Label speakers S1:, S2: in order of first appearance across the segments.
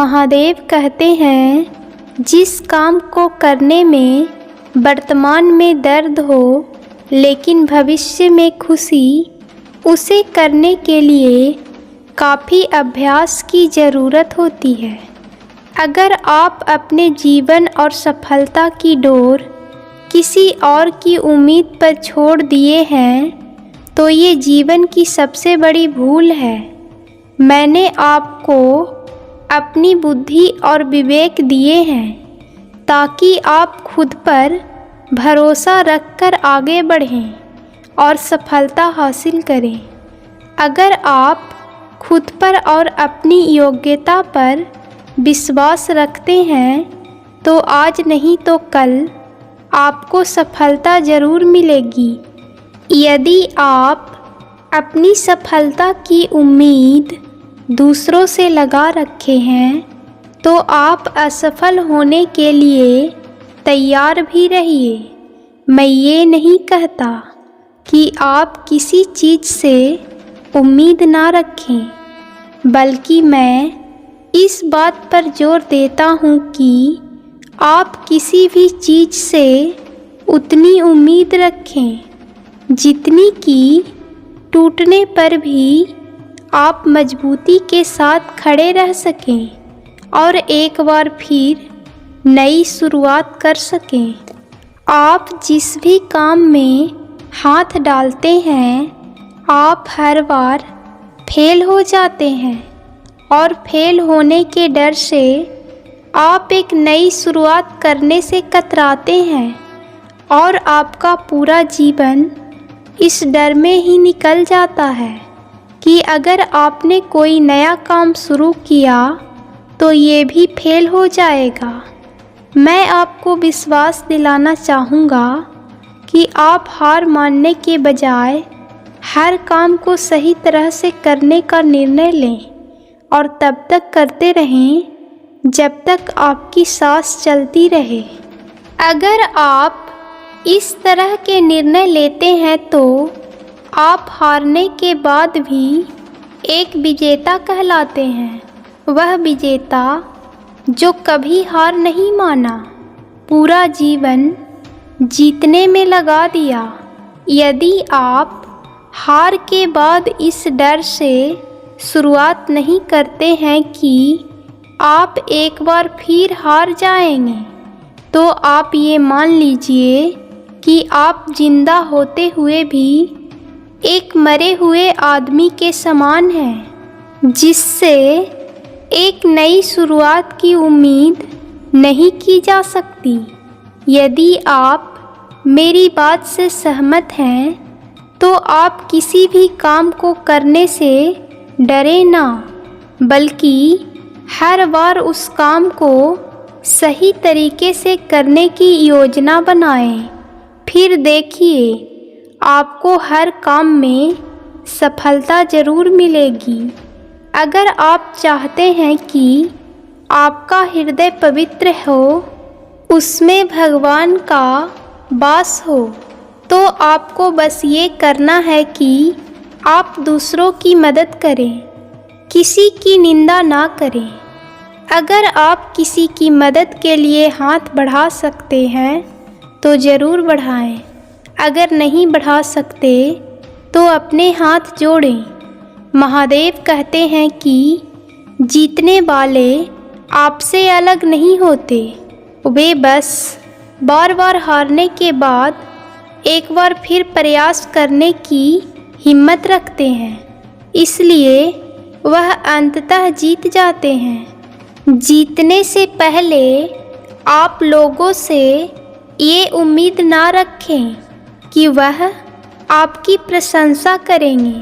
S1: महादेव कहते हैं, जिस काम को करने में वर्तमान में दर्द हो लेकिन भविष्य में खुशी, उसे करने के लिए काफ़ी अभ्यास की ज़रूरत होती है। अगर आप अपने जीवन और सफलता की डोर किसी और की उम्मीद पर छोड़ दिए हैं तो ये जीवन की सबसे बड़ी भूल है। मैंने आपको अपनी बुद्धि और विवेक दिए हैं ताकि आप खुद पर भरोसा रखकर आगे बढ़ें और सफलता हासिल करें। अगर आप खुद पर और अपनी योग्यता पर विश्वास रखते हैं तो आज नहीं तो कल आपको सफलता ज़रूर मिलेगी। यदि आप अपनी सफलता की उम्मीद दूसरों से लगा रखे हैं तो आप असफल होने के लिए तैयार भी रहिए। मैं ये नहीं कहता कि आप किसी चीज़ से उम्मीद ना रखें, बल्कि मैं इस बात पर जोर देता हूँ कि आप किसी भी चीज़ से उतनी उम्मीद रखें जितनी कि टूटने पर भी आप मजबूती के साथ खड़े रह सकें और एक बार फिर नई शुरुआत कर सकें। आप जिस भी काम में हाथ डालते हैं, आप हर बार फेल हो जाते हैं और फेल होने के डर से आप एक नई शुरुआत करने से कतराते हैं और आपका पूरा जीवन इस डर में ही निकल जाता है कि अगर आपने कोई नया काम शुरू किया तो ये भी फेल हो जाएगा। मैं आपको विश्वास दिलाना चाहूँगा कि आप हार मानने के बजाय हर काम को सही तरह से करने का निर्णय लें और तब तक करते रहें जब तक आपकी सांस चलती रहे। अगर आप इस तरह के निर्णय लेते हैं तो आप हारने के बाद भी एक विजेता कहलाते हैं। वह विजेता जो कभी हार नहीं माना, पूरा जीवन जीतने में लगा दिया। यदि आप हार के बाद इस डर से शुरुआत नहीं करते हैं कि आप एक बार फिर हार जाएंगे, तो आप ये मान लीजिए कि आप जिंदा होते हुए भी एक मरे हुए आदमी के समान हैं, जिससे एक नई शुरुआत की उम्मीद नहीं की जा सकती। यदि आप मेरी बात से सहमत हैं तो आप किसी भी काम को करने से डरे ना, बल्कि हर बार उस काम को सही तरीके से करने की योजना बनाएं। फिर देखिए, आपको हर काम में सफलता ज़रूर मिलेगी। अगर आप चाहते हैं कि आपका हृदय पवित्र हो, उसमें भगवान का वास हो, तो आपको बस ये करना है कि आप दूसरों की मदद करें, किसी की निंदा ना करें। अगर आप किसी की मदद के लिए हाथ बढ़ा सकते हैं तो ज़रूर बढ़ाएं। अगर नहीं बढ़ा सकते तो अपने हाथ जोड़ें। महादेव कहते हैं कि जीतने वाले आपसे अलग नहीं होते, वे बस बार बार हारने के बाद एक बार फिर प्रयास करने की हिम्मत रखते हैं, इसलिए वह अंततः जीत जाते हैं। जीतने से पहले आप लोगों से ये उम्मीद ना रखें कि वह आपकी प्रशंसा करेंगे।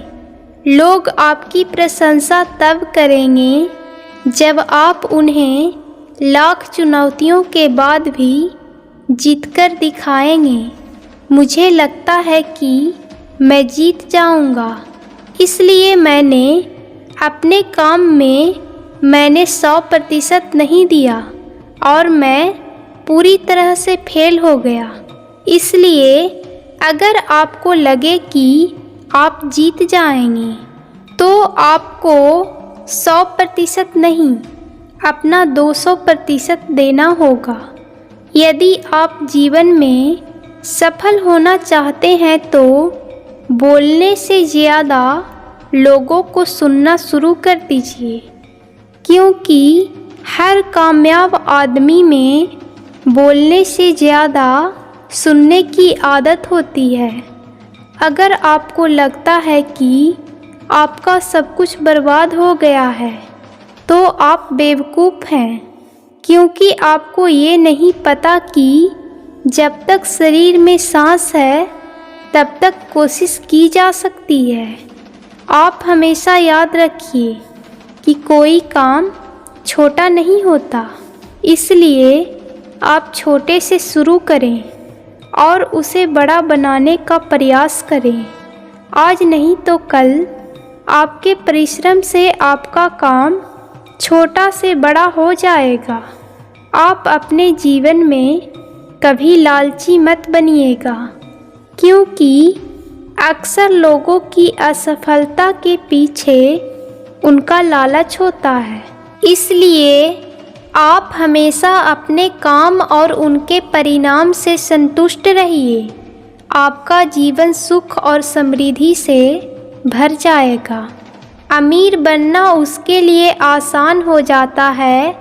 S1: लोग आपकी प्रशंसा तब करेंगे जब आप उन्हें लाख चुनौतियों के बाद भी जीतकर दिखाएंगे। मुझे लगता है कि मैं जीत जाऊंगा, इसलिए मैंने अपने काम में 100% नहीं दिया और मैं पूरी तरह से फेल हो गया। इसलिए अगर आपको लगे कि आप जीत जाएंगे तो आपको 100% नहीं, अपना 200% देना होगा। यदि आप जीवन में सफल होना चाहते हैं तो बोलने से ज़्यादा लोगों को सुनना शुरू कर दीजिए, क्योंकि हर कामयाब आदमी में बोलने से ज़्यादा सुनने की आदत होती है। अगर आपको लगता है कि आपका सब कुछ बर्बाद हो गया है तो आप बेवकूफ़ हैं, क्योंकि आपको ये नहीं पता कि जब तक शरीर में सांस है तब तक कोशिश की जा सकती है। आप हमेशा याद रखिए कि कोई काम छोटा नहीं होता, इसलिए आप छोटे से शुरू करें और उसे बड़ा बनाने का प्रयास करें। आज नहीं तो कल आपके परिश्रम से आपका काम छोटा से बड़ा हो जाएगा। आप अपने जीवन में कभी लालची मत बनिएगा, क्योंकि अक्सर लोगों की असफलता के पीछे उनका लालच होता है। इसलिए आप हमेशा अपने काम और उनके परिणाम से संतुष्ट रहिए। आपका जीवन सुख और समृद्धि से भर जाएगा। अमीर बनना उसके लिए आसान हो जाता है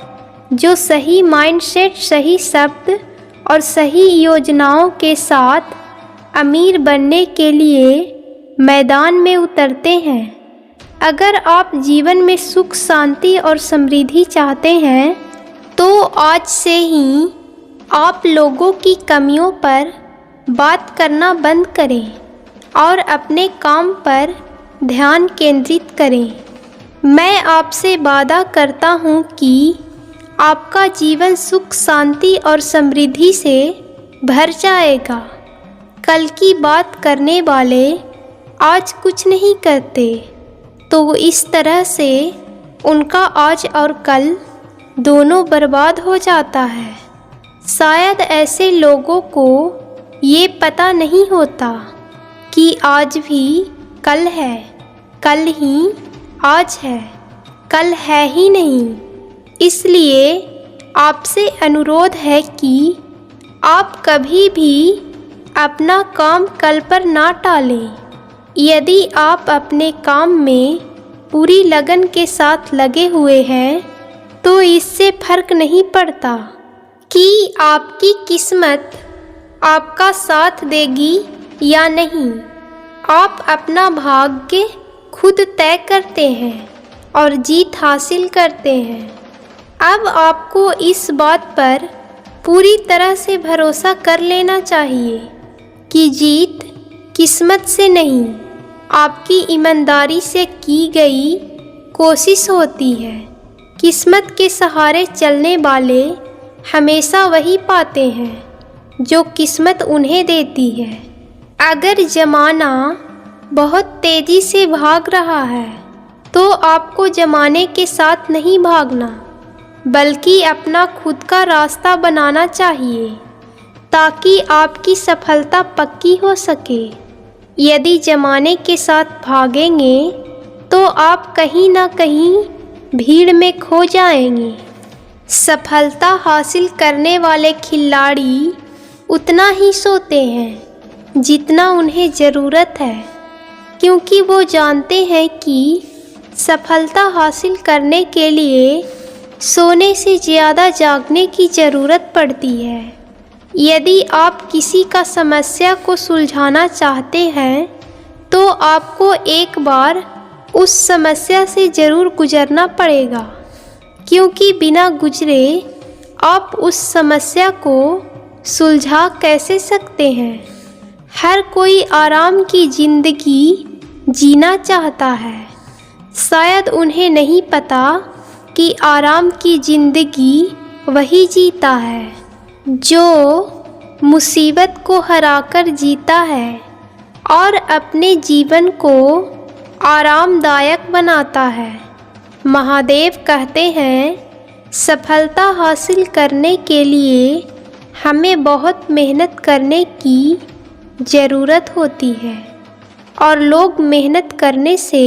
S1: जो सही माइंडसेट, सही शब्द और सही योजनाओं के साथ अमीर बनने के लिए मैदान में उतरते हैं। अगर आप जीवन में सुख, शांति और समृद्धि चाहते हैं तो आज से ही आप लोगों की कमियों पर बात करना बंद करें और अपने काम पर ध्यान केंद्रित करें। मैं आपसे वादा करता हूँ कि आपका जीवन सुख, शांति और समृद्धि से भर जाएगा। कल की बात करने वाले आज कुछ नहीं करते, तो इस तरह से उनका आज और कल दोनों बर्बाद हो जाता है। शायद ऐसे लोगों को ये पता नहीं होता कि आज भी कल है, कल ही आज है, कल है ही नहीं। इसलिए आपसे अनुरोध है कि आप कभी भी अपना काम कल पर ना टालें। यदि आप अपने काम में पूरी लगन के साथ लगे हुए हैं तो इससे फर्क नहीं पड़ता कि आपकी किस्मत आपका साथ देगी या नहीं। आप अपना भाग्य खुद तय करते हैं और जीत हासिल करते हैं। अब आपको इस बात पर पूरी तरह से भरोसा कर लेना चाहिए कि जीत किस्मत से नहीं, आपकी ईमानदारी से की गई कोशिश होती है। किस्मत के सहारे चलने वाले हमेशा वही पाते हैं जो किस्मत उन्हें देती है। अगर ज़माना बहुत तेज़ी से भाग रहा है तो आपको ज़माने के साथ नहीं भागना, बल्कि अपना खुद का रास्ता बनाना चाहिए ताकि आपकी सफलता पक्की हो सके। यदि ज़माने के साथ भागेंगे तो आप कहीं ना कहीं भीड़ में खो जाएंगे। सफलता हासिल करने वाले खिलाड़ी उतना ही सोते हैं जितना उन्हें ज़रूरत है, क्योंकि वो जानते हैं कि सफलता हासिल करने के लिए सोने से ज़्यादा जागने की ज़रूरत पड़ती है। यदि आप किसी का समस्या को सुलझाना चाहते हैं तो आपको एक बार उस समस्या से ज़रूर गुजरना पड़ेगा, क्योंकि बिना गुजरे आप उस समस्या को सुलझा कैसे सकते हैं। हर कोई आराम की ज़िंदगी जीना चाहता है, शायद उन्हें नहीं पता कि आराम की ज़िंदगी वही जीता है जो मुसीबत को हराकर जीता है और अपने जीवन को आरामदायक बनाता है। महादेव कहते हैं, सफलता हासिल करने के लिए हमें बहुत मेहनत करने की ज़रूरत होती है और लोग मेहनत करने से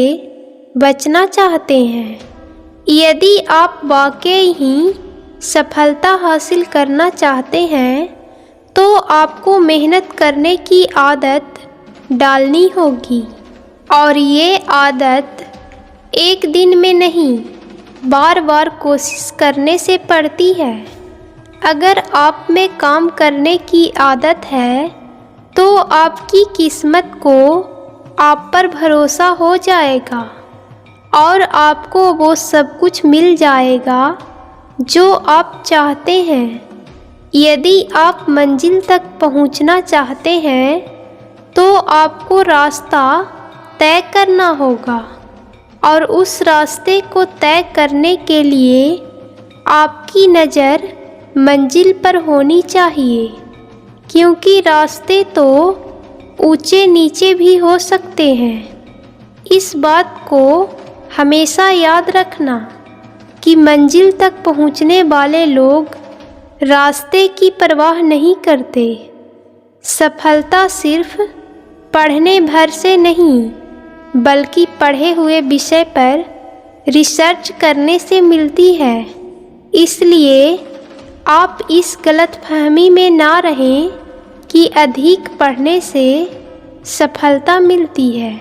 S1: बचना चाहते हैं। यदि आप वाकई ही सफलता हासिल करना चाहते हैं तो आपको मेहनत करने की आदत डालनी होगी, और ये आदत एक दिन में नहीं, बार बार कोशिश करने से पड़ती है। अगर आप में काम करने की आदत है तो आपकी किस्मत को आप पर भरोसा हो जाएगा और आपको वो सब कुछ मिल जाएगा जो आप चाहते हैं। यदि आप मंजिल तक पहुंचना चाहते हैं तो आपको रास्ता तय करना होगा, और उस रास्ते को तय करने के लिए आपकी नज़र मंजिल पर होनी चाहिए, क्योंकि रास्ते तो ऊंचे नीचे भी हो सकते हैं। इस बात को हमेशा याद रखना कि मंजिल तक पहुंचने वाले लोग रास्ते की परवाह नहीं करते। सफलता सिर्फ पढ़ने भर से नहीं, बल्कि पढ़े हुए विषय पर रिसर्च करने से मिलती है। इसलिए आप इस गलतफहमी में ना रहें कि अधिक पढ़ने से सफलता मिलती है।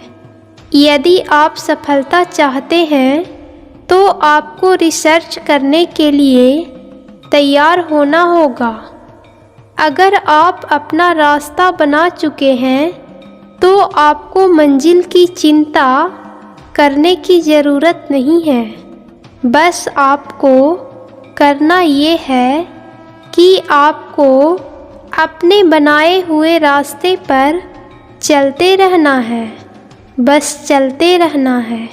S1: यदि आप सफलता चाहते हैं तो आपको रिसर्च करने के लिए तैयार होना होगा। अगर आप अपना रास्ता बना चुके हैं तो आपको मंजिल की चिंता करने की ज़रूरत नहीं है। बस आपको करना ये है कि आपको अपने बनाए हुए रास्ते पर चलते रहना है, बस चलते रहना है।